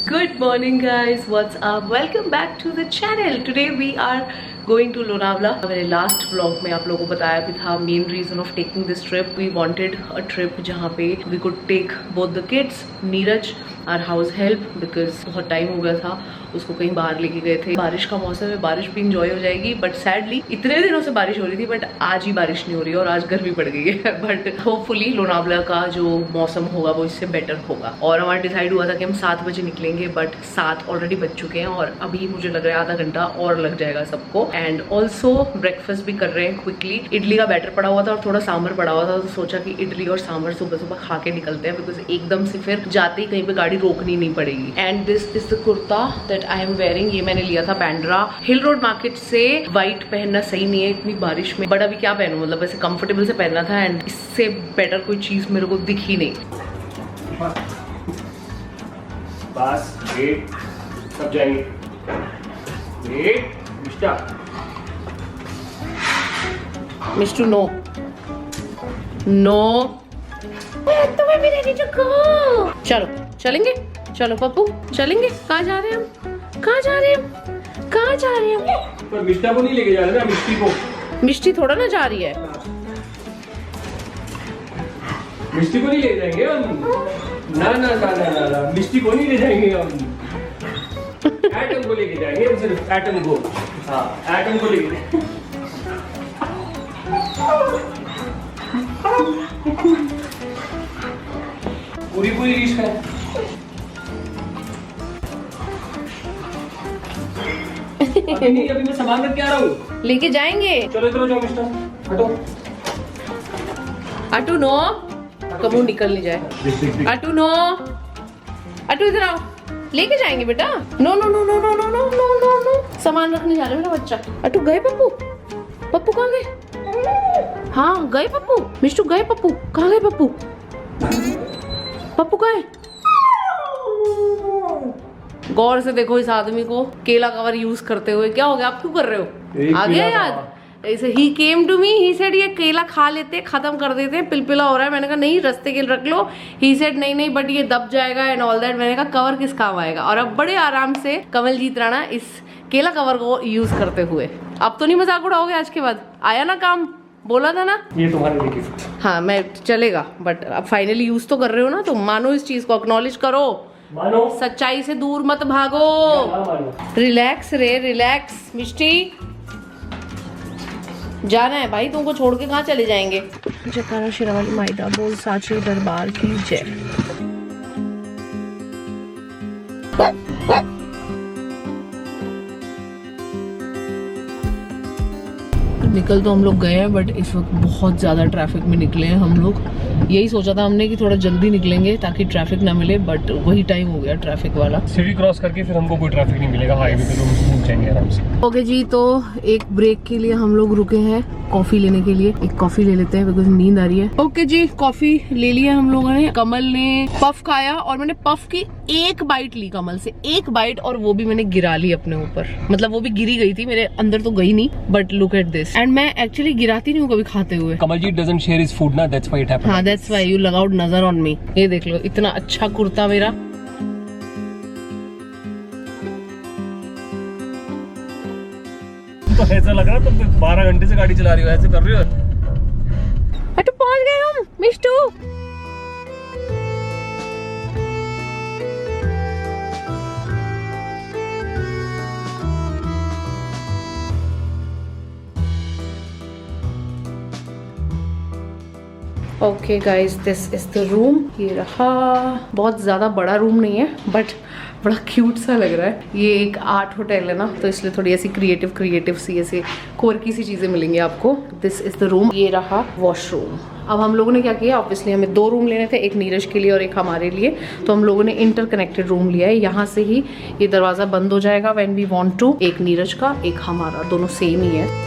Good morning guys, what's up? Welcome back to the channel. Today we are going to Lonavala. मेरे last vlog में आप लोगों को बताया भी था main reason of taking this trip. We wanted a trip जहाँ पे we could take both the kids, Neeraj or house help, because बहुत टाइम हो गया था उसको कहीं बाहर लेके गए थे. बारिश का मौसम है, बारिश भी इंजॉय हो जाएगी, बट सैडली इतने दिनों से बारिश हो रही थी बट आज ही बारिश नहीं हो रही है और आज गर्मी पड़ गई है. बट होपफुली लोनावला का जो मौसम होगा वो इससे बेटर होगा. और हमारा डिसाइड हुआ था कि हम 7 बजे निकलेंगे, बट 7 ऑलरेडी बज चुके हैं और अभी मुझे लग रहा है आधा घंटा और लग जाएगा सबको. एंड ऑल्सो ब्रेकफास्ट भी कर रहे हैं क्विकली. इडली का बैटर पड़ा हुआ था और थोड़ा सांभर पड़ा हुआ था, तो सोचा कि इडली और सांभर सुबह सुबह खा के निकलते हैं, बिकॉज एकदम से फिर जाते ही कहीं पे गाड़ी रोकनी नहीं पड़ेगी. And this is the kurta that I am wearing. ये मैंने लिया था बैंड्रा हिल रोड मार्केट से. व्हाइट पहनना सही नहीं है इतनी बारिश में, बट अभी क्या पहनूं, मतलब वैसे कंफर्टेबल से पहनना था एंड इससे बेटर कोई चीज मेरे को दिख ही नहीं. बस वेट, सब जाएंगे. वेट मिस्टर, मिस्टू नो नो, तुम्हें भी रेडी टू गो. चलो चलेंगे, चलो पप्पू चलेंगे. कहाँ जा रहे हैं हम, कहाँ जा रहे हैं हम, कहाँ जा रहे हैं हम? पर मिस्टर को नहीं लेके जा रहे ना, मिस्टी को. मिष्टी थोड़ा ना जा रही है. मिस्टी को नहीं ले जाएंगे हम. ना ना ना ना ना ना, मिस्टी को नहीं ले जाएंगे हम. एटम को लेके जाएंगे हम, सिर्फ एटम को. हाँ, एटम को लेके. पूरी पूरी रीच है. अभी नहीं, अभी मैं सामान रख के आ रहा हूँ. लेके जाएंगे. चलो इधर जाओ मिस्टर, हटो. अटू नो, कबू निकल नहीं जाए. अटू नो, अटू इधर आओ, लेके जाएंगे बेटा. No no no no no no no no no no, सामान रखने जा रहे हो मेरा बच्चा. अटू गए पप्पू, पप्पू कहाँ गए? हाँ गए पप्पू, मिष्टू गए पप्पू. कहाँ गए पप्पू, पप्पू गए. गौर से देखो इस आदमी को केला कवर यूज करते हुए. क्या हो गया, आप क्यों कर रहे हो? आ गया याद. ऐसे ही came to me, he said ये केला खा लेते, खत्म कर देते हैं, पिलपिला हो रहा है. मैंने कहा नहीं, रस्ते के रख लो. ही सेड नहीं नहीं, बट ये दब जाएगा एंड ऑल दैट. मैंने कहा कवर किस काम आएगा. और अब बड़े आराम से कमलजीत राणा इस केला कवर को यूज करते हुए. अब तो नहीं मजाक उड़ाओगे आज के बाद? आया ना काम, बोला था ना. ये तुम्हारे लिए गिफ्ट. हाँ मैं चलेगा, बट अब फाइनली यूज तो कर रहे हो ना, तो मानो इस चीज को, एक्नॉलेज करो. मानो, सच्चाई से दूर मत भागो. रिलैक्स रे रिलैक्स. मिष्टी जाना है भाई, तुमको छोड़ के कहाँ चले जाएंगे. जयकारा शेरावाली माईदा बोल साचे दरबार की जय. निकल तो हम लोग गए हैं, बट इस वक्त बहुत ज़्यादा ट्रैफिक में निकले हैं हम लोग. यही सोचा था हमने कि थोड़ा जल्दी निकलेंगे ताकि ट्रैफिक ना मिले, बट वही टाइम हो गया ट्रैफिक वाला. सिटी क्रॉस करके फिर हमको कोई ट्रैफिक नहीं मिलेगा, हाईवे पे तो हम स्मूथ जाएंगे आराम से. ओके जी, तो एक ब्रेक के लिए हम लोग रुके हैं कॉफी लेने के लिए. एक कॉफी ले लेते हैं बिकॉज नींद आ रही है. ओके जी, कॉफी ले लिया हम लोगों ने. कमल ने पफ खाया और मैंने पफ की एक बाइट ली कमल से, एक बाइट, और वो भी मैंने गिरा ली अपने ऊपर. मतलब वो भी गिरी गई थी, मेरे अंदर तो गई नहीं, but look at this. And मैं एक्चुअली गिराती नहीं हूँ कभी खाते हुए. Kamaljeet doesn't share his food ना, दैट्स व्हाई इट हैपेंड. हाँ दैट्स व्हाई यू लगाउड नजर ऑन मी. ये देख लो इतना अच्छा कुर्ता मेरा. तो ऐसा लग रहा तुम 12 घंटे से गाड़ी चला रही हो, ऐसे कर रही हो. अटू पहुंच गए हम Mishtu. Okay guys, this is the room. ये रहा. बहुत ज़्यादा बड़ा रूम नहीं है, बट बड़ा क्यूट सा लग रहा है. ये एक आर्ट होटल है ना, तो इसलिए थोड़ी ऐसी क्रिएटिव सी ऐसे कोर्की सी चीज़ें मिलेंगी आपको. This is the room. ये रहा वॉशरूम. अब हम लोगों ने क्या किया, ऑब्वियसली हमें 2 रूम लेने थे, एक नीरज के लिए और एक हमारे लिए. तो हम लोगों ने इंटरकनेक्टेड रूम लिया है. यहाँ से ही ये दरवाज़ा बंद हो जाएगा व्हेन वी वांट टू. एक नीरज का, एक हमारा, दोनों सेम ही है.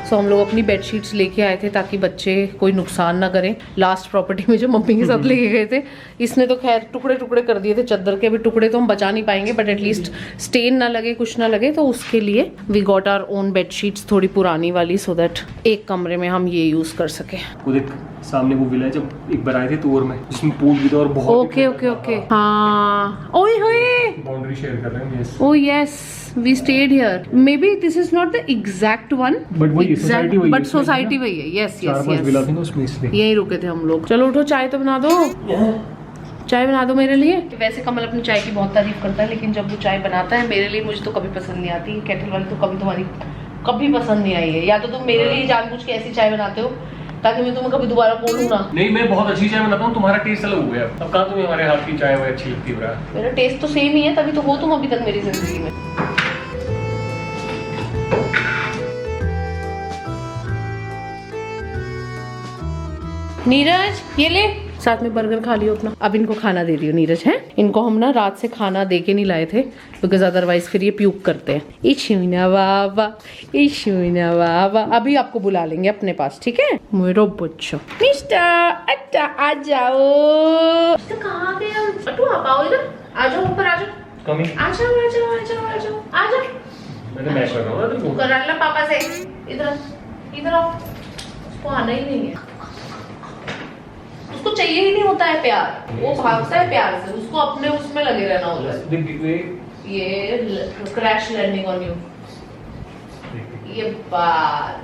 सो हम लोग अपनी बेडशीट्स लेके आए थे ताकि बच्चे कोई नुकसान ना करें। लास्ट प्रॉपर्टी में जो मम्मी के साथ लेके गए थे, इसने तो खैर टुकड़े टुकड़े कर दिए थे चादर के। अभी टुकड़े तो हम बचा नहीं पाएंगे, बट एटलीस्ट स्टेन ना लगे, कुछ ना लगे, तो उसके लिए we got our own bedsheets, थोड़ी पुरानी वाली, सो दैट एक कमरे में हम ये यूज कर सके। वो देख सामने वो विला है, जब एक बार आए थे टूर में, जिसमें पूल भी था और बहुत ओके ओके ओके, हाँ, ओए होए, बाउंड्री शेयर कर रहे हैं। Yes, oh yes, we stayed here. Maybe this is not the exact one, But वही सोसाइटी वही है, but society वही है। yes yes 4-5 विला yes, थे ना उसमें, इसलिए यहीं रुके थे हम लोग। चलो उठो, चाय तो बना दो, चाय बना दो मेरे लिए। वैसे कमल अपनी चाय की बहुत तारीफ करता है, लेकिन जब वो चाय बनाता है मेरे लिए, मुझे तो कभी पसंद नहीं आती। केटल वाली तो कभी तुम्हारी कभी पसंद नहीं आई है। या तो तुम मेरे लिए जानबूझ के ऐसी चाय बनाते हो ताकि मैं तुम्हें कभी दोबारा बोलूँ ना। नहीं, मैं बहुत अच्छी चाय बनाता हूँ, तुम्हारा टेस्ट अलग हो गया। अब कहाँ तुम्हें हमारे हाथ की चाय वो अच्छी लगती है? मेरा टेस्ट तो सेम ही है, तभी तो हो तुम अभी तक मेरी जिंदगी में। नीरज ये ले, साथ में बर्गर खा लियो अपना। अब इनको खाना दे दियो नीरज, है इनको हम ना रात से खाना दे के नहीं लाए थे, बिकॉज अदरवाइज फिर ये प्यूक करते हैं। इशूना बाबा, इशूना बाबा, अभी आपको बुला लेंगे अपने पास, ठीक है मेरा बच्चा। मिस्टर अट्टा आ जाओ। कहाँ गए हम? अट्टू आप आओ इधर, आ जाओ ऊपर, आ जाओ, कमी आ जाओ आ जाओ आ जाओ आ जाओ आ जाओ। मैं तो मैच कर रहा हूँ ना तुमको। कर ला पापा से, इधर इधर आओ। उसको आना ही नहीं है, उसको चाहिए ही नहीं होता है प्यार, वो भागता है प्यार से, उसको अपने उसमें लगे रहना होता है। ये क्रैश लैंडिंग ऑन यू, ये बात,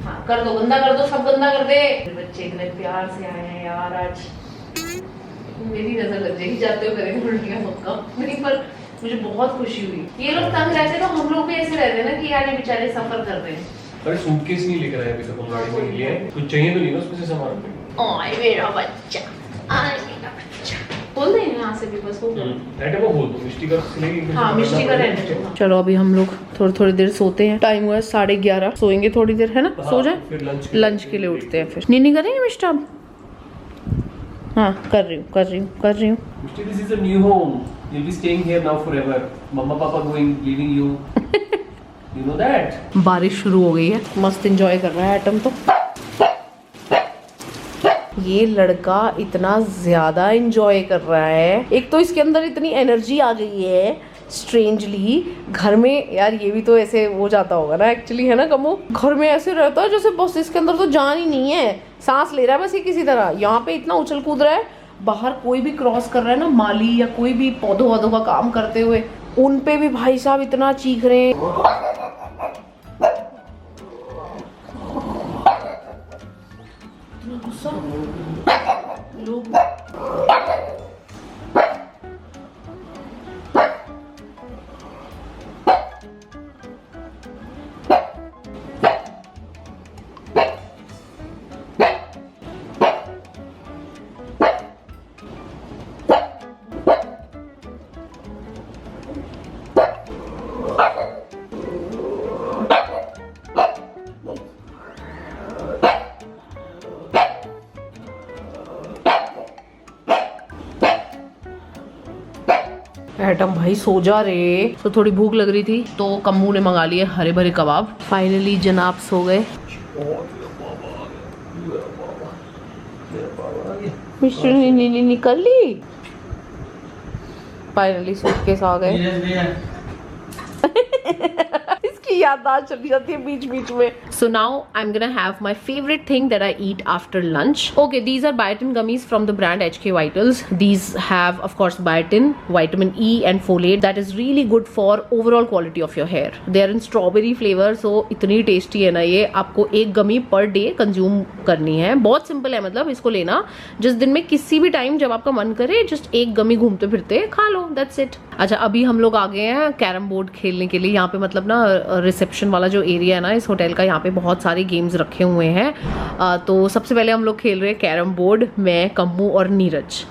हाँ कर दो, गंदा कर दो, सब गंदा कर दे। बच्चे इतने प्यार से आए हैं यार, आज मेरी नजर लग जाएगी, जाते हुए करेंगे उल्टियां पक्का नहीं, पर मुझे बहुत खुशी हुई। ये लोग तंग रहते तो हम लोग भी ऐसे रहते ना कि यार ये बेचारे सफर कर रहे हैं। अरे सूटकेस नहीं लेकर आए अभी तक, हम गाड़ी में लिए हैं, कुछ चाहिए तो नहीं ना उसमें से सामान। ओए मेरा बच्चा, आए मेरा बच्चा, बोल दे यहाँ से भी बस हो गया। वो बोल दो मिष्टी का सिलेगी। हाँ मिष्टी का रहने दो। चलो अभी हम लोग थोड़ी देर सोते हैं, टाइम हुआ है 11:30, सोएंगे थोड़ी देर, है ना, सो जाए, फिर लंच के लिए उठते हैं। फिर नीनी करेंगे मिष्टा? हाँ कर रही हूँ। Mishti, this is a new home, you'll be staying here now forever. मम्मा पापा going leaving you. You know that? बारिश शुरू हो गई है, मस्त एंजॉय कर रहा है एटम तो। ये लड़का इतना ज्यादा एंजॉय कर रहा है, एक तो इसके अंदर इतनी एनर्जी आ गई है स्ट्रेंजली। घर में यार ये भी तो ऐसे हो जाता होगा ना एक्चुअली, है ना कमो? घर में ऐसे रहता है जैसे बस इसके अंदर तो जान ही नहीं है, सांस ले रहा है बस ये किसी तरह। यहाँ पे इतना उछल कूद रहा है, बाहर कोई भी क्रॉस कर रहा है ना, माली या कोई भी पौधों वौधों का काम करते हुए, उन पे भी भाई साहब इतना चीख रहे हैं। लोग एटम भाई सो जा रे। तो थोड़ी भूख लग रही थी तो कम्मू ने मंगा लिए हरे भरे कबाब। फाइनली जनाब सो गए। मिस्टर ने निकल ली, फाइनली सूटकेस आ गए। इसकी याददाश्त चली जाती है बीच बीच में। So now I'm gonna have my favorite thing that I eat after lunch. Okay, these are biotin gummies from the brand HK Vitals. These have of course biotin, vitamin E and folate that is really good for overall quality of your hair. They are in strawberry flavor, so इतनी tasty है ना ये। आपको एक गमी per day consume करनी है, बहुत simple है, मतलब इसको लेना जिस दिन में किसी भी टाइम जब आपका मन करे, जस्ट एक गमी घूमते फिरते खा लो, that's it. अच्छा अभी हम लोग आ गए हैं कैरम बोर्ड खेलने के लिए। यहाँ पे मतलब ना रिसेप्शन वाला जो एरिया है ना इस होटल का, यहाँ पे बहुत सारे गेम्स रखे हुए हैं। तो सबसे पहले हम लोग खेल रहे हैं कैरम बोर्ड, मैं, कम्मू और नीरज।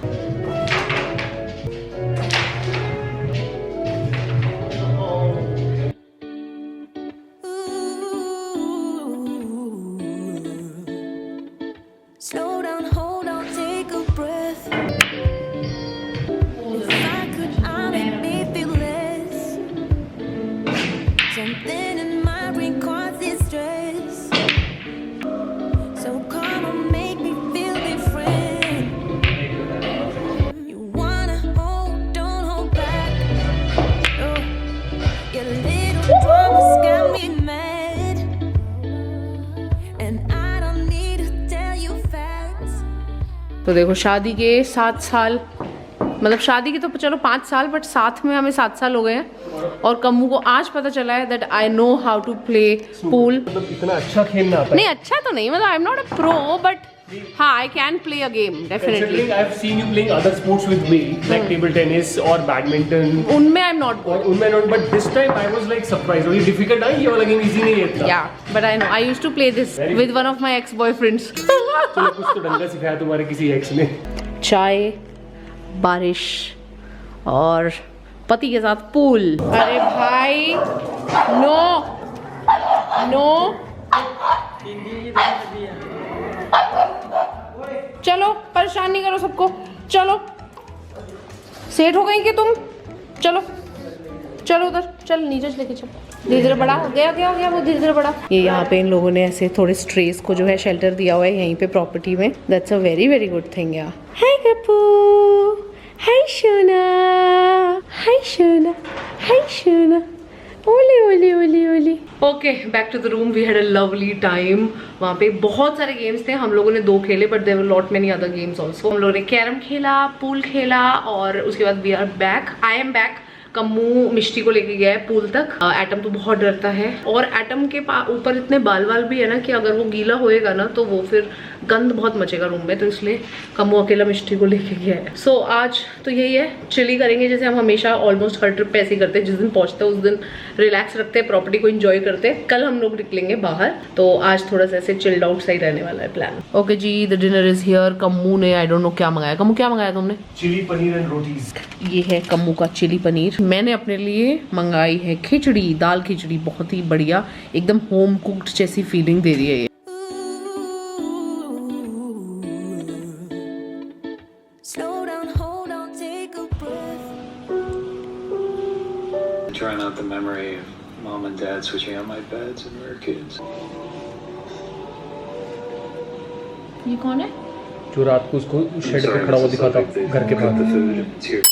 तो देखो शादी के 7 साल, मतलब शादी के तो चलो 5 साल, बट साथ में हमें 7 साल हो गए हैं। और कम्मू को आज पता चला है that I know how to play pool. मतलब इतना अच्छा खेलना आता है? नहीं अच्छा तो नहीं, मतलब I am not a pro, but हाँ I can play a game definitely. I have seen you playing other sports with me, like table tennis और बैडमिंटन। उनमें आई एम नॉट गुड। उनमें not, but this time I was like surprised. ये difficult है, ये वाला game easy नहीं है इतना। Yeah but I know I used to play this with one of my ex boyfriends. चलो कुछ तो ढंग का सिखाया तुम्हारे किसी एक्स ने। चाय, बारिश और पति के साथ पूल। अरे भाई नो नो, चलो परेशान नहीं करो सबको, चलो सेट हो गई कि तुम, चलो चलो उधर चल, नीचे लेके चल, धीरे धीरे बढ़ा, गया गया गया वो धीरे धीरे बढ़ा। ये यहाँ पे इन लोगों ने ऐसे थोड़े स्ट्रेस को जो है शेल्टर दिया हुआ है यहीं पे प्रॉपर्टी में। That's a very very good thing. या हाय कपू, हाय शोना, हाय शोना, हाय शोना, ओले ओले ओले ओले। Okay back to the room. We had a lovely time. वहाँ पे बहुत सारे गेम्स थे, हम लोगों ने 2 खेले, but there were lot many other games also. हम लोगों ने कैरम खेला, पूल खेला, और उसके बाद we are back, I am back. Kammu Mishti को लेके गया है पूल तक। एटम तो बहुत डरता है, और एटम के ऊपर इतने बाल बाल भी है ना कि अगर वो गीला होएगा ना तो वो फिर गंद बहुत मचेगा रूम में, तो इसलिए कम्मू अकेला मिष्टी को लेके गया है। सो आज तो यही है, चिली करेंगे जैसे हम हमेशा ऑलमोस्ट हर ट्रिप पे ऐसे ही करते हैं। जिस दिन पहुंचते हैं उस दिन रिलैक्स रखते हैं, प्रॉपर्टी को एंजॉय करते हैं। कल हम लोग निकलेंगे बाहर, तो आज थोड़ा सा ऐसे चिल्ड आउट सही रहने वाला है प्लान। ओके जी, the dinner is here. Kammu ने आई डोंट नो क्या मंगाया। कम्मू क्या मंगाया तुमने? Chilli paneer and rotis. ये है कम्मू का चिली पनीर। मैंने अपने लिए मंगाई है खिचड़ी, दाल खिचड़ी, बहुत ही बढ़िया, एकदम होम कुक्ड जैसी फीलिंग दे रही है ये। Trying out the memory of mom and dad switching out my beds when we were kids. ये कौन है? जो रात को उसको शेड पे खड़ा हुआ दिखा था घर के बाहर।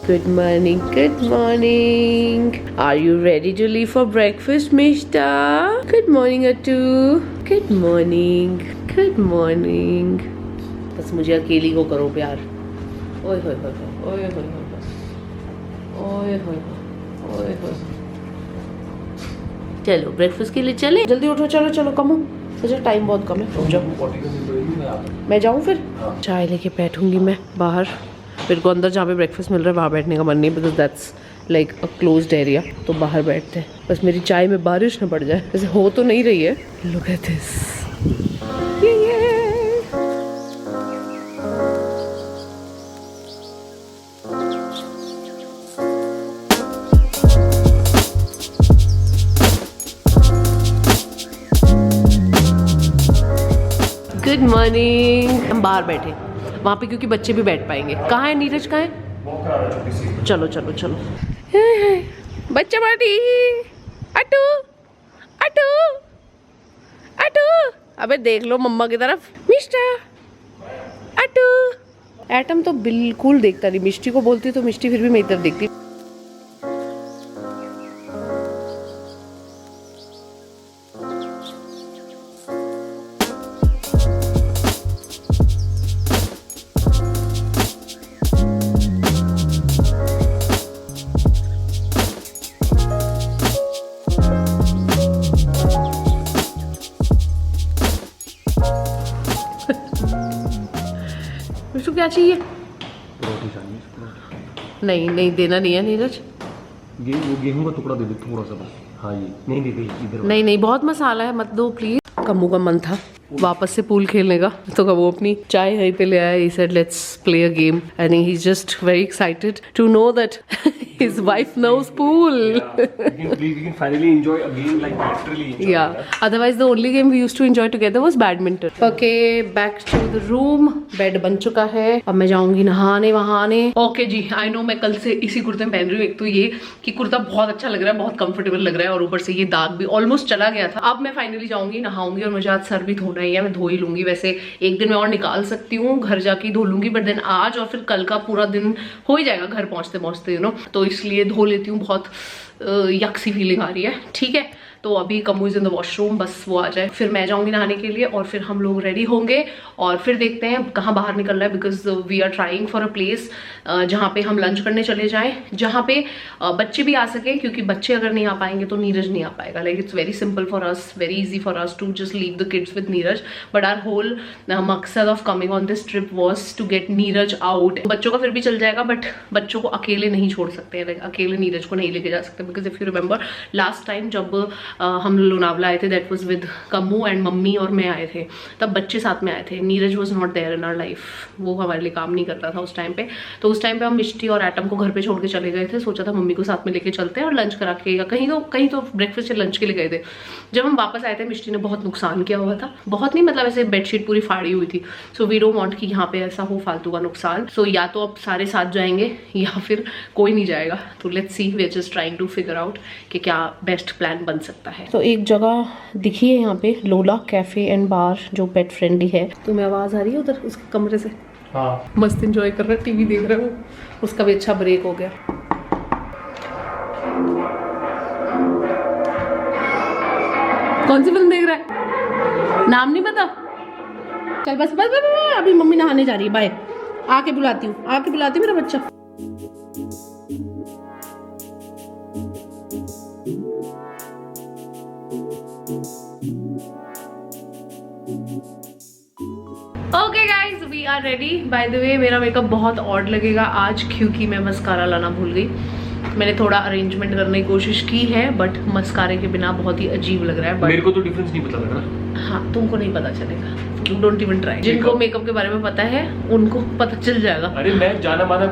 Good morning, good morning. Are you ready to leave for breakfast, Mishta? Good morning, Atu. Good morning, good morning. बस मुझे अकेली को करो प्यार। ओए होए होए होए होए होए होए होए होए। चलो ब्रेकफास्ट के लिए चले, जल्दी उठो, चलो चलो कमो, मुझे टाइम बहुत कम है। जाओ, मैं जाऊँ फिर? चाय लेके बैठूंगी मैं बाहर। मेरे को अंदर जहाँ पे ब्रेकफास्ट मिल रहा है वहाँ बैठने का मन नहीं, because that's like a closed area, तो बाहर बैठते हैं। बस मेरी चाय में बारिश ना पड़ जाए, वैसे हो तो नहीं रही है। Look at this. Good morning. हम बाहर बैठे वहाँ पे क्योंकि बच्चे भी बैठ पाएंगे। कहाँ है नीरज, कहाँ है? चलो चलो चलो, बच्चा पार्टी। अटू अटू अटू, अबे देख लो मम्मा की तरफ। Mister ado. एटम तो बिल्कुल देखता नहीं, मिष्टी को बोलती तो मिष्टी फिर भी मेरी तरफ देखती। मिष्टू क्या चाहिए? रोटी चाहिए। नहीं नहीं देना नहीं है नीरज। वो गेहूं का टुकड़ा दे दे थोड़ा सा बस। हाँ ये नहीं दे दे इधर। नहीं नहीं बहुत मसाला है, मत दो प्लीज। कम्मू का मन था वापस से पूल खेलने का, तो वो अपनी चाय यहीं पे ले आया। He said let's play a game and he is just very excited to know that his wife knows pool. We can finally enjoy a game like literally enjoy. Yeah, otherwise the only game we used to enjoy together was badminton. Okay, back to the room. Bed बन चुका है, अब मैं जाऊंगी नहाने वहाने। Okay ji, I know मैं कल से इसी कुर्ते में पहन रही हूँ। एक तो ये कि कुर्ता बहुत अच्छा लग रहा है, बहुत कंफर्टेबल लग रहा है, और ऊपर से ये दाग भी ऑलमोस्ट चला गया था। अब मैं फाइनली जाऊंगी नहाऊंगी, और मुझे आज सर भी धोना रहा है, मैं धो ही लूंगी। वैसे एक दिन मैं और निकाल सकती हूँ, घर जाके धो लूंगी, बट देन आज और फिर कल का पूरा दिन हो ही जाएगा घर पहुंचते पहुंचते, यू नो, तो इसलिए धो लेती हूँ। बहुत यक सी फीलिंग आ रही है, ठीक है। तो अभी कमू इज इन द वॉशरूम, बस वो आ जाए फिर मैं जाऊंगी नहाने के लिए और फिर हम लोग रेडी होंगे और फिर देखते हैं कहाँ बाहर निकलना है, because we are trying for a place जहाँ पे हम लंच करने चले जाएं, जहाँ पे बच्चे भी आ सके, क्योंकि बच्चे अगर नहीं आ पाएंगे तो नीरज नहीं आ पाएगा। Like it's very simple for us, very easy for us to just leave the kids with Neeraj, but our whole मकसद of coming on this trip was to get Neeraj out. बच्चों का फिर भी चल जाएगा, बट बच्चों को अकेले नहीं छोड़ सकते, लाइक अकेले नीरज को नहीं लेके जा सकते, because if you remember last time जब हम लोनावला आए थे, that was with कम्मू and mummy और मैं आए थे, तब बच्चे साथ में आए थे। Neeraj was not there in our life, वो हमारे लिए काम नहीं करता था उस टाइम पे। तो उस टाइम पे हम मिष्टी और एटम को घर पे छोड़ के चले गए थे, सोचा था मम्मी को साथ में लेके चलते हैं और लंच करा के, या कहीं तो ब्रेकफास्ट या लंच के लिए गए थे। जब हम वापस आए थे मिष्टी ने बहुत नुकसान किया हुआ था, बहुत नहीं, मतलब ऐसे बेडशीट पूरी फाड़ी हुई थी। सो वी डोंट वांट कि यहाँ पे ऐसा हो फालतू का नुकसान। सो या तो अब सारे साथ जाएंगे या फिर कोई नहीं जाएगा। तो let's see, we are just trying to figure out कि क्या बेस्ट प्लान बन सकता है। तो एक जगह दिखी है यहाँ पे, लोला कैफे एंड बार, जो पेट फ्रेंडली है। तुम्हें आवाज आ रही है उधर उसके कमरे से? हाँ, मस्त एंजॉय कर रहा है, टीवी देख रहा है वो, उसका भी अच्छा ब्रेक हो गया। कौन सी फिल्म देख रहा है? नाम नहीं पता? चल बस बस, बस, बस, अभी मम्मी नहाने जा रही है, बाय। आके बुलाती हूँ मेरा बच्चा। Okay guys, we are ready. By the way, मेरा मेकअप बहुत ऑड लगेगा आज, क्योंकि मैं मस्कारा लाना भूल गई। मैंने थोड़ा अरेंजमेंट करने की कोशिश की है, बट मस्कारे के बिना बहुत ही अजीब लग रहा है। मेरे को तो डिफरेंस नहीं पता लग रहा। हाँ, तुमको नहीं पता चलेगा, डोंट इवन ट्राई। जिनको मेकअप के बारे में पता है उनको पता चल जाएगा। अरे मैं जाना माना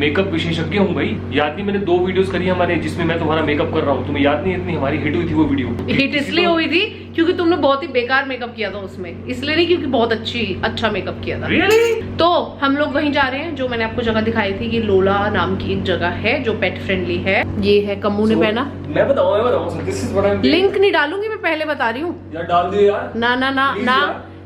मेकअप विशेषज्ञ हूँ भाई। याद नहीं, मैंने 2 वीडियोस करी हमारे, जिसमें मैं तुम्हारा मेकअप कर रहा हूँ। तुम्हें याद नहीं, इतनी हमारी हिट हुई थी वो वीडियो। हिट इसलिए हुई थी क्योंकि तुमने बहुत ही बेकार मेकअप किया था उसमें, इसलिए नहीं क्योंकि बहुत अच्छा मेकअप किया था। Really? तो हम लोग वहीं जा रहे हैं जो मैंने आपको जगह दिखाई थी। ये लोला नाम की एक जगह है जो पेट फ्रेंडली है। ये है कम्मू ने पहना। मैं बताऊँ this is what I am doing. Link नहीं डालूंगी, मैं पहले बता रही हूँ यार। डाल दे यार। ना ना ना ना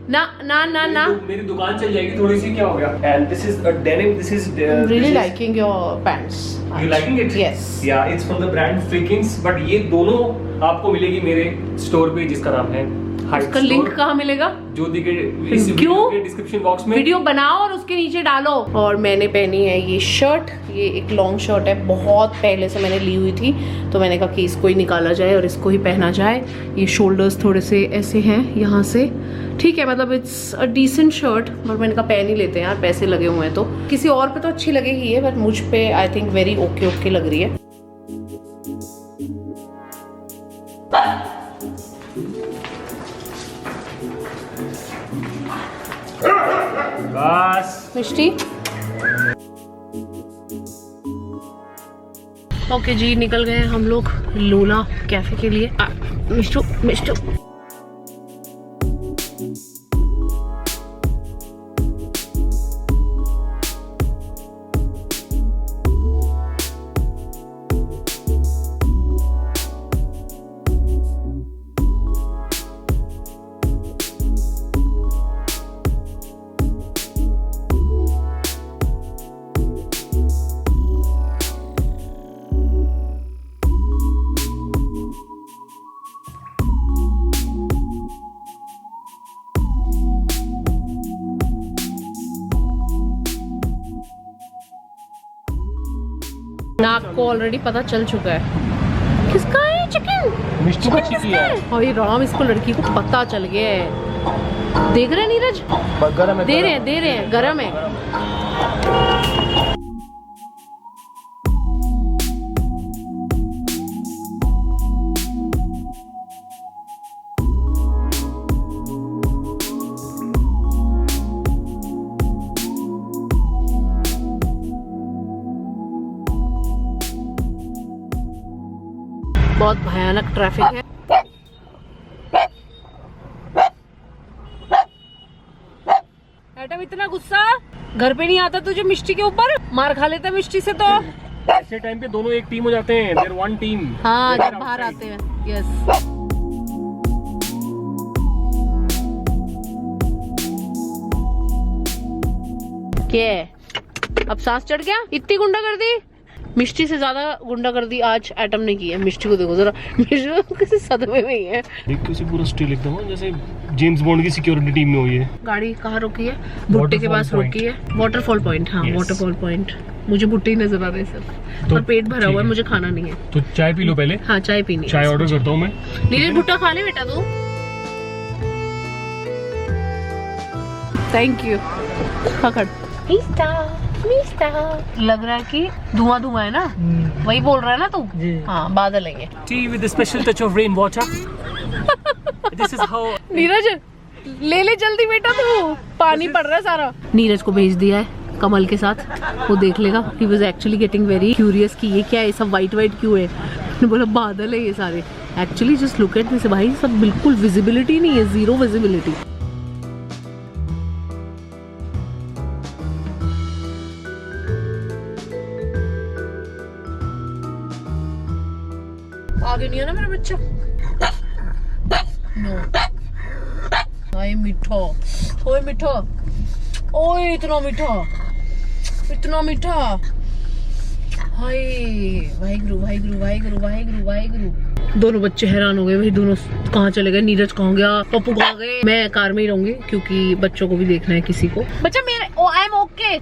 ना ना ना ना, मेरी दुकान चल जाएगी थोड़ी सी। क्या हो गया? And this is a denim, this is really liking your pants. You liking it? Yes. Yeah, it's from the brand Freakins, but ये दोनों आपको मिलेगी मेरे स्टोर पे, जिसका नाम है हाइट उसका स्टोर। लिंक कहाँ मिलेगा? ज्योति के इस वीडियो के डिस्क्रिप्शन बॉक्स में वीडियो बनाओ और उसके नीचे डालो। और मैंने पहनी है ये शर्ट, ये एक लॉन्ग शर्ट है, बहुत पहले से मैंने ली हुई थी, तो मैंने कहा कि इसको ही निकाला जाए और इसको ही पहना जाए। ये शोल्डर्स थोड़े से ऐसे हैं यहाँ से, ठीक है, मतलब it's a decent shirt, but मैंने कहा पहन ही लेते हैं यार, पैसे लगे हुए हैं तो। किसी और पे तो अच्छी लगेगी है, बट मुझ पे आई थिंक वेरी ओके लग रही है। बस मिष्टी, ओके जी, निकल गए हम लोग लोला कैफे के लिए। मिष्टू मिष्टू नाक को ऑलरेडी पता चल चुका है किसका है चिकन। मिष्टी को चिकी है। ओए राम, इसको लड़की को पता चल गया है। देख रहे हैं नीरज, गरम है, दे रहे हैं, गरम है। बहुत भयानक ट्रैफिक है। एटम इतना गुस्सा घर पे नहीं आता तुझे मिष्टी के ऊपर? मार खा लेता मिष्टी से तो। ऐसे टाइम पे दोनों एक टीम हो जाते हैं, देयर वन टीम। हाँ, जब बाहर आते हैं। यस। क्या है? अब सांस चढ़ गया? इतनी गुंडा कर दी? मिष्टी से ज्यादा गुंडा कर दी आज एटम ने की है। मिष्टी को देखो जरा, मिष्टी किसी सदमे में ही है। किसी पूरा स्टील एकदम जैसे जेम्स बॉन्ड की सिक्योरिटी टीम में हुई है। गाड़ी कहाँ रुकी है? भुट्टे के पास रुकी है। Waterfall point. हाँ वाटरफॉल पॉइंट। मुझे भुट्टे ही नजर आ रहे हैं सब, तो और पेट भरा हुआ है, मुझे खाना नहीं है। तो चाय पी लो पहले। हाँ चाय पीनी है। चाय ऑर्डर करता हूँ मैं। नीरज भुट्टा खा ले बेटा तू। Thank you. खड़ लग रहा है कि धुआं धुआं है ना, वही बोल रहा है ना तू? हाँ बादल है ये। T with special touch of rain water. This is how. Neeraj ले ले जल्दी बेटा तू, पानी पड़ रहा है सारा। नीरज को भेज दिया है कमल के साथ, वो देख लेगा। He was actually getting very curious कि ये क्या है, सब वाइट वाइट क्यों है। मैंने बोला बादल है ये सारे। Actually just look at this भाई, सब बिल्कुल विजिबिलिटी नहीं है, जीरो विजिबिलिटी। आगे नहीं है ना मेरा बच्चा। नो हाय मीठा, ओए मीठा, ओए इतना मीठा, इतना मीठा। हाय वाहिगुरु वाहिगुरु वाहिगुरु वाहिगुरु वाहिगुरु। दोनों बच्चे हैरान हो गए भाई, दोनों कहाँ चले गए। नीरज कहाँ गया, पप्पू कहाँ गए। मैं कार में ही रहूंगी क्योंकि बच्चों को भी देखना है किसी को। बच्चा मेरे आई एम ओके।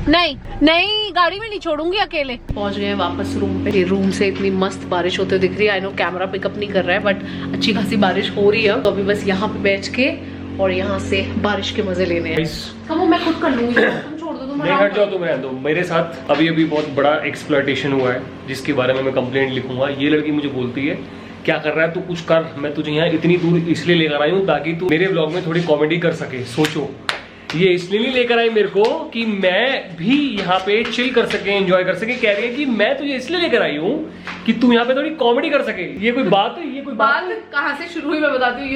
नहीं नहीं गाड़ी में नहीं छोड़ूंगी अकेले। पहुंच गए वापस रूम पे। रूम से इतनी मस्त बारिश होते दिख रही है। आई नो कैमरा पिकअप नहीं कर रहा है बट अच्छी खासी बारिश हो रही है। तो अभी बस यहाँ पे बैठ के और यहाँ से बारिश के मजे लेने हैं। हम मैं खुद कर लूंगी, तुम छोड़ दो। तुम हट जाओ, तुम रहने दो। मेरे साथ अभी बहुत बड़ा एक्सप्लॉयटेशन हुआ है जिसके बारे में मैं कंप्लेंट लिखूंगा। ये लड़की मुझे बोलती है क्या कर रहा है तू, कुछ कर। मैं तुझे यहाँ इतनी दूर इसलिए लेकर आई हूँ ताकि तू मेरे ब्लॉग में थोड़ी कॉमेडी कर सके। सोचो, ये इसलिए नहीं लेकर आई मेरे को कि मैं भी यहाँ पे चिल कर सके, एंजॉय कर सके। कह रही है कि मैं तुझे इसलिए लेकर आई हूँ कि तू यहाँ पे थोड़ी कॉमेडी कर सके। ये कोई बात है? ये कोई बात कहाँ से शुरू हुई मैं बताती हूँ।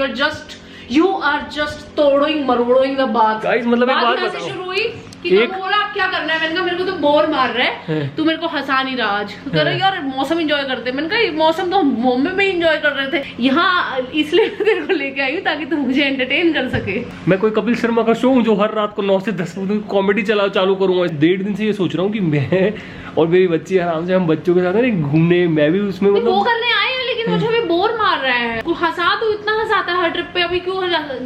यू आर जस्ट तोड़ोइंग मरोड़ोइंग द बात। गाइस मतलब एक बात बताओ, शुरू हुई कि तुम बोला आप क्या करना है। मैंने कहा मेरे को तो बोर मार रहा है, तू मेरे को हंसा नहीं रहा आज। कह रहा यार मौसम एंजॉय करते। मैंने कहा मौसम तो मुंबई में एंजॉय कर रहे थे, यहाँ इसलिए मैं तेरे को लेके आई हूँ ताकि तू मुझे एंटरटेन कर सके। मैं कोई कपिल शर्मा का शो हूँ जो हर रात को 9 से 10 बजे कॉमेडी चालू करूंगा। 1.5 दिन से ये सोच रहा हूँ कि मैं और मेरी बच्ची आराम से हम बच्चों के साथ घूमने, मैं भी उसमें मतलब वो करने आए हैं, लेकिन मुझे भी बोर मार रहा है। तू हंसा, तू इतना हंसाता है हर ट्रिप पे, अभी क्यों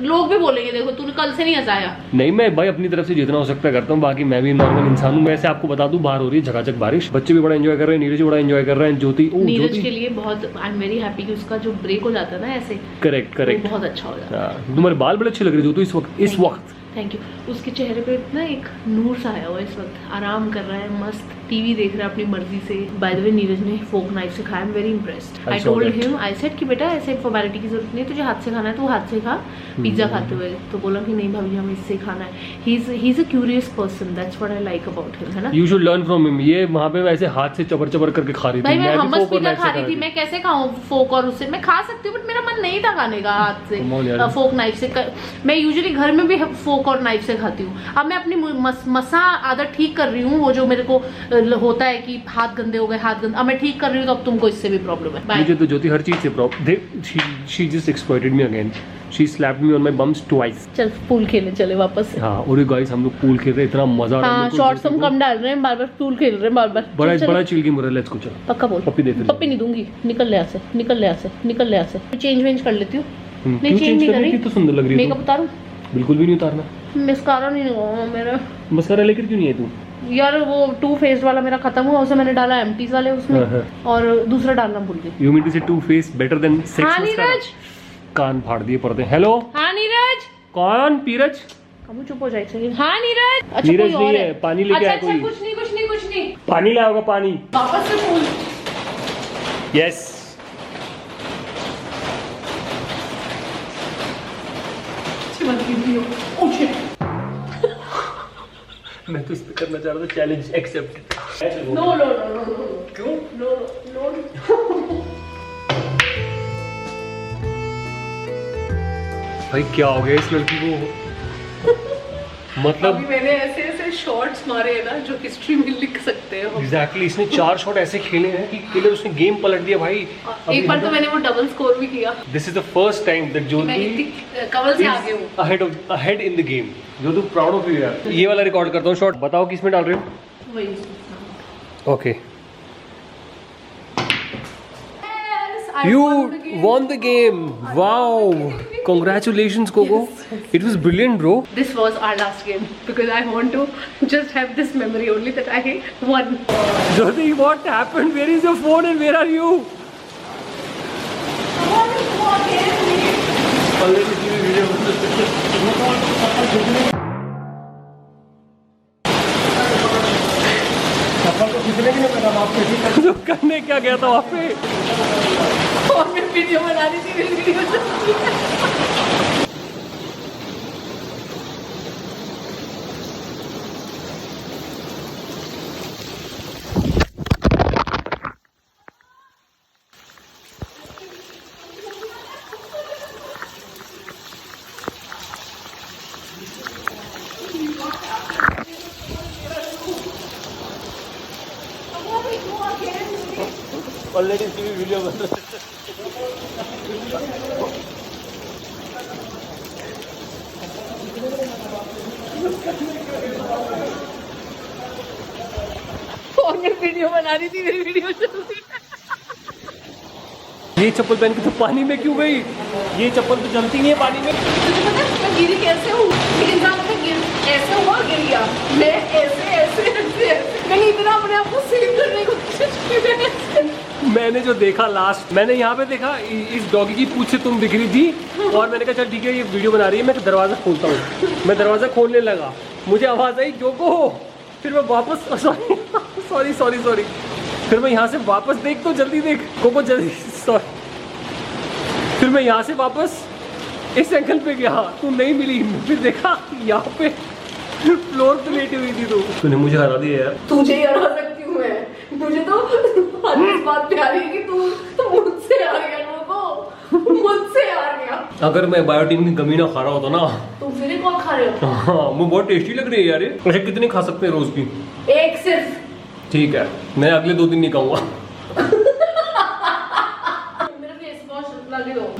लोग भी बोलेंगे देखो तूने कल से नहीं हंसाया। नहीं मैं भाई अपनी तरफ से जितना हो सकता है करता हूँ, बाकी मैं भी नॉर्मल इंसान हूँ। वैसे आपको बता दूं बाहर हो रही है झकाझक बारिश, बच्चे भी बड़ा एंजॉय कर रहे हैं, नीरज बड़ा एंजॉय कर रहे हैं। ज्योति नीरज के लिए बहुत आई एम वेरी हैप्पी कि उसका जो ब्रेक हो जाता है ना ऐसे, करेक्ट बहुत अच्छा हो जाता है। तुम्हारे बाल बड़े अच्छे लग रहे ज्योति इस वक्त। Thank you. उसके चेहरे पे इतना एक नूर सा आया हुआ इस वक्त, आराम कर रहा है, मस्त टीवी देख रहा है अपनी मर्जी से। बाय द वे नीरज ने फोक नाइफ से खाया, I am very impressed. I told him, I said कि बेटा ऐसे फॉर्मेलिटी की जरूरत नहीं है, तुझे हाथ से खाना है तो हाथ से खा पिज्जा खाते हुए। तो बोला कि नहीं भाभी हमें इससे खाना है। He is a curious person, that's what I like about him, है ना। You should learn from him. ये वहां पे वैसे हाथ से चबर चबर करके खा रही थी। मैं हमस पिज्जा खा रही थी, मैं कैसे खाऊं फोक और उससे। मैं खा सकती हूँ बट मेरा मन नहीं था खाने का हाथ से, फोक नाइफ से। मैं यूजुअली घर में भी फोक और नाइफ से खाती हूँ। अब मैं अपनी मसा आदत ठीक कर रही हूँ, वो जो मेरे को होता है कि हाथ गंदे हो गए, हाथ गंदे, अब मैं ठीक कर रही हूँ। तो अब तुमको इससे भी प्रॉब्लम है। मुझे तो ज्योति हर चीज से problem. She just exploited me again. She slapped me on my bums twice. चल पूल खेलने चले वापस। हाँ और गाइस हम लोग पूल खेल रहे हैं, इतना मजा आ रहा है। शॉर्ट्स हम कम डाल रहे हैं, बार-बार पूल खेल रहे हैं, बार-बार बड़ा चिल गेम हो रहा है। Let's go. चलो पक्का बोल। पप्पी देते हैं। पप्पी नहीं दूंगी, निकल ले यहाँ से, निकल ले यहाँ से, निकल ले यहाँ से। चेंज कर लेती हूँ। नहीं चेंज नहीं कर रही, तो सुंदर लग रही है। मेकअप उतारूं? बिल्कुल भी नहीं उतारना। मस्कारा नहीं लगाऊंगा मेरा। मस्कारा लेकर क्यों नहीं है तू? यार वो 2 फेस्ड वाला मेरा खत्म हुआ, उसे मैंने डाला एम्प्टीज वाले उसमें। और दूसरा डालना भूल गई। यू मीन टू से 2 फेस बेटर देन 6 हाँ नीरज, कान फाड़ दिए पड़ते। हेलो हाँ नीरज, कौन? पीरज कब चुप हो जाए। हाँ नीरज। अच्छा नीरज कोई और नहीं है, पानी लेके आया कोई। कुछ नहीं पानी लाया होगा, पानी वापस से फूल। यस मैं तो इस पे करना चाह रहा था चैलेंज एक्सेप्ट। नो क्यों? नो भाई क्या हो गया इस लड़की को? मतलब अभी मैंने ऐसे शॉट्स मारे हैं ना जो हिस्ट्री में लिख सकते हैं हम। एग्जैक्टली इसने 4 शॉट ऐसे खेले हैं कि किलर उसने गेम पलट दिया भाई। एक बार तो मैंने वो डबल स्कोर भी किया। This is the first time that Jyoti Kamal से आगे हूँ, ahead in the game। जो तू प्राउड ऑफ यू यार। ये वाला रिकॉर्ड करता हूँ शॉट, बताओ किसमें डाल रहे हो? वही okay, you won the game. Wow, congratulations Coco. It was brilliant, bro. This was our last game because I want to just have this memory only that I won. Jyoti, what happened? Where is your phone and where are you? तो करने क्या गया था वहाँ पे? और मैं video बना रही थी, मेरी वीडियो ऑलरेडी वीडियो बन रहा है। और मैं वीडियो बना रही थी, मेरी वीडियो चल रही है। ये चप्पल पहन के तो पानी में क्यों गई? ये चप्पल तो चलती नहीं है पानी में। तुझे पता है मैं गिरी कैसे हूँ? इंसान ऐसे हुआ, गिर गया। मैं ऐसे ऐसे ऐसे ऐसे मैंने इतना अपने आप को सेव करने की कोशिश की। मैंने जो देखा लास्ट, मैंने यहाँ पे देखा इस डॉगी की पूंछ से तुम दिख रही थी और मैंने कहा चल ठीक है ये वीडियो बना रही है, मैं दरवाज़ा खोलता हूँ। मैं दरवाज़ा खोलने लगा, मुझे आवाज़ आई जोको, फिर मैं वापस सॉरी सॉरी सॉरी, फिर मैं यहाँ से वापस देख तो जल्दी देख कोको जल्दी, सॉरी, फिर मैं यहाँ से वापस इस एंगल पे गया, तू नहीं मिली, फिर देखा यहाँ पे फ्लोर पे लेटी हुई थी। तूने मुझे हरा दिया यार। तुझे ही हरा सकती हूँ मैं, मुझे तो इस बात पे आ रही है कि तू मुझसे हार गया, लोगों मुझसे हार गया। अगर मैं बायोटीन की कमी ना खा रहा होता ना तो फिर एक और खा रहे हो? हाँ, वो बहुत टेस्टी लग रही है यार। ये वैसे कितने खा सकते हैं रोज की? एक सिर्फ। ठीक है, मैं अगले 2 दिन नहीं खाऊंगा।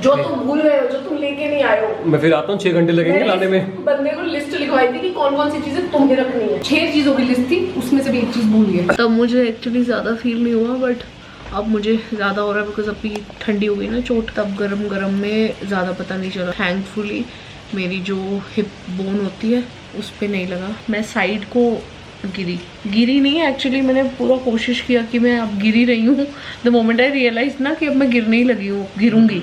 जो तुम भूल गए हो, जो तुम लेके नहीं आए हो। मैं फिर आता हूँ, 6 घंटे लगेंगे लाने में। बंदे को लिस्ट लिखवाई थी कि कौन कौन सी चीजें तुम्हें रखनी है, 6 चीजों की लिस्ट थी, उसमें से भी एक चीज भूल गए। तब मुझे एक्चुअली ज्यादा फील नहीं हुआ, बट अब मुझे ज़्यादा हो रहा है बिकॉज अभी ठंडी हो गई ना चोट, तब गरम गरम में ज़्यादा पता नहीं चला। थैंकफुली मेरी जो हिप बोन होती है उस पर नहीं लगा। मैं साइड को गिरी नहीं है एक्चुअली, मैंने पूरा कोशिश किया कि मैं अब गिरी रही हूँ। द मोमेंट आई रियलाइज ना कि अब मैं गिरने ही लगी हूँ, गिरूंगी,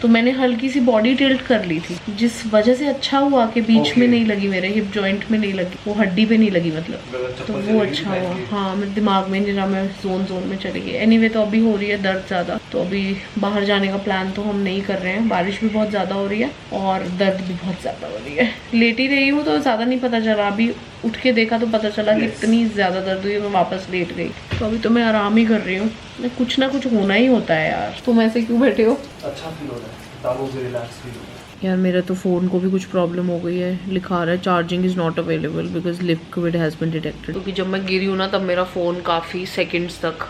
तो मैंने हल्की सी बॉडी टिल्ट कर ली थी, जिस वजह से अच्छा हुआ कि बीच में नहीं लगी, मेरे हिप जॉइंट में नहीं लगी, वो हड्डी पे नहीं लगी मतलब, तो वो अच्छा हुआ। हाँ, मेरे दिमाग में नहीं रहा, मैं जोन में चली गई। एनीवे तो अभी हो रही है दर्द ज़्यादा, तो अभी बाहर जाने का प्लान तो हम नहीं कर रहे हैं, बारिश भी बहुत ज़्यादा हो रही है और दर्द भी बहुत ज़्यादा हो रही है। लेटी रही हूँ तो ज़्यादा नहीं पता चला, अभी उठ के देखा तो पता चला कि इतनी ज़्यादा दर्द हुई, मैं वापस लेट गई। तो अभी तो मैं आराम ही कर रही हूँ, कुछ ना कुछ होना ही होता है यार। तुम ऐसे क्यों बैठे हो? अच्छा फील हो रहा है, टांगों से रिलैक्स फील हो रहा है। यार मेरा तो फ़ोन को भी कुछ प्रॉब्लम हो गई है, लिखा रहा है charging is not available because liquid has been detected. क्योंकि जब मैं गिरी हूँ ना तब मेरा फ़ोन काफ़ी सेकंड्स तक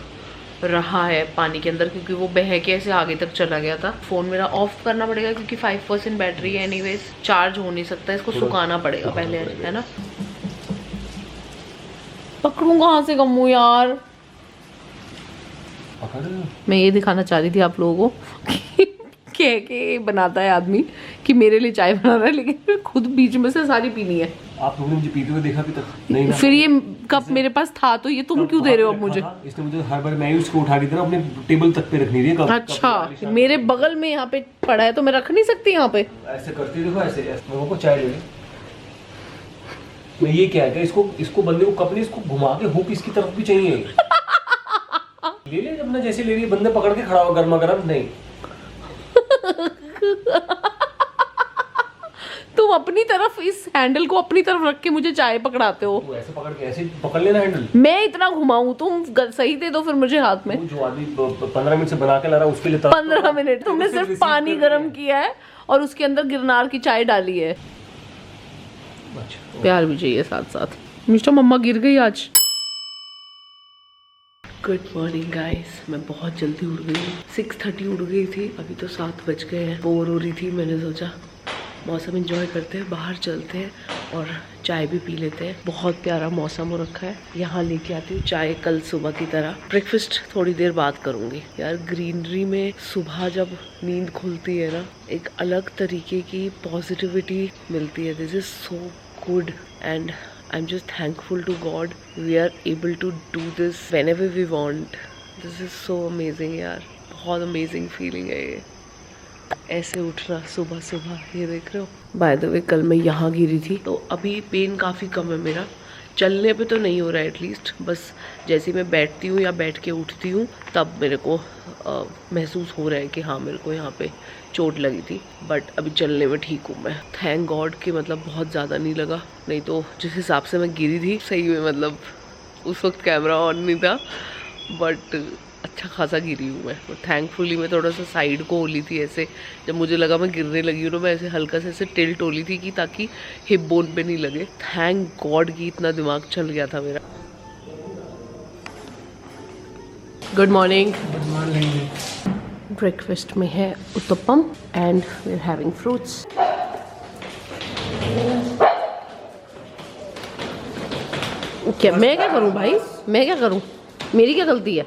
रहा है पानी के अंदर, क्योंकि वो बह के ऐसे आगे तक चला गया था। फ़ोन मेरा ऑफ करना पड़ेगा क्योंकि 5% बैटरी है, एनीवेज चार्ज हो नहीं सकता, इसको सुखाना पड़ेगा पहले, है ना। पकड़ूँ कहाँ से गम्मू यार? मैं ये दिखाना चाह रही थी आप लोगों को कह के बनाता है आदमी कि मेरे लिए चाय बना रहा है, लेकिन खुद बीच में से सारी पीनी है। आप लोगों ने मुझे पीते हुए देखा अभी तक नहीं ना? फिर ये कप मेरे पास था तो ये तुम क्यों दे रहे हो अब मुझे? इसने मुझे हर बार मैं उसको उठा के देना अपने टेबल तक पे रखनी थी। अच्छा, मेरे बगल में यहाँ पे पड़ा है तो मैं रख नहीं सकती यहाँ पे? ऐसे करती देखो, ऐसे लोगों को चाय ले। मैं ये क्या है, इसको बंदे को कप नहीं, इसको घुमा के हुक इसकी तरफ भी चाहिए। ले ले अपना, जैसे ले रही है बंदे पकड़ के खड़ा हो गर्मा गर्म नहीं। तुम अपनी तरफ इस हैंडल को अपनी तरफ रख के मुझे चाय पकड़ाते हो। तो ऐसे पकड़ के ऐसे पकड़ लेना हैंडल। मैं इतना घुमाऊं, तुम सही दे दो फिर मुझे हाथ में। जो आदमी 15 मिनट से बना के ला रहा है उसके लिए 15 मिनट तुमने सिर्फ पानी गर्म किया है और उसके अंदर गिरनार की चाय डाली है। अच्छा, प्यार भी चाहिए साथ साथ। मिस्टर मम्मा गिर गई आज। गुड मॉर्निंग गाइस, मैं बहुत जल्दी उठ गई हूँ, 6:30 उठ गई थी, अभी तो 7 बज गए हैं। बोर हो रही थी, मैंने सोचा मौसम एंजॉय करते हैं, बाहर चलते हैं और चाय भी पी लेते हैं। बहुत प्यारा मौसम हो रखा है। यहाँ लेके आती हूँ चाय कल सुबह की तरह। ब्रेकफास्ट थोड़ी देर बाद करूँगी। यार ग्रीनरी में सुबह जब नींद खुलती है ना, एक अलग तरीके की पॉजिटिविटी मिलती है। This is so good and I am just thankful to God we are able to do this whenever we want. This is so amazing यार, बहुत अमेजिंग फीलिंग है ये, ऐसे उठना सुबह सुबह। ये देख रहे हो। बाय द वे कल मैं यहाँ गिरी थी, तो अभी पेन काफ़ी कम है मेरा। चलने पे तो नहीं हो रहा है एटलीस्ट, बस जैसे मैं बैठती हूँ या बैठ के उठती हूँ तब मेरे को महसूस हो रहा है कि हाँ मेरे को यहाँ पे चोट लगी थी। बट अभी चलने में ठीक हूँ मैं, थैंक गॉड कि मतलब बहुत ज़्यादा नहीं लगा। नहीं तो जिस हिसाब से मैं गिरी थी सही में, मतलब उस वक्त कैमरा ऑन नहीं था बट अच्छा खासा गिरी हूँ मैं। तो थैंकफुली मैं थोड़ा सा साइड को होली थी ऐसे, जब मुझे लगा मैं गिरने लगी हूँ तो मैं ऐसे हल्का से ऐसे टिल्ट होली थी कि ताकि हिप बोन पे नहीं लगे। थैंक गॉड कि इतना दिमाग चल गया था मेरा। Good morning. Good morning. Breakfast में है uttapam and we are having fruits. क्या मैं क्या करूँ भाई, मैं क्या करूँ, मेरी क्या गलती है?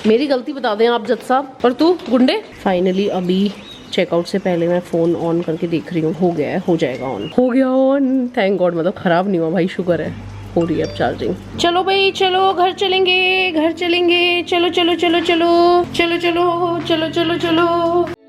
मेरी गलती बता दें आप जज साहब। और तू गुंडे। फाइनली अभी चेकआउट से पहले मैं फ़ोन ऑन करके देख रही हूँ, हो गया है, हो जाएगा ऑन, हो गया ऑन। थैंक गॉड, मतलब ख़राब नहीं हुआ भाई, शुक्र है। हो रही है अब चार्जिंग। चलो भाई चलो, घर चलेंगे, घर चलेंगे, चलो चलो चलो चलो चलो चलो चलो चलो चलो चलो।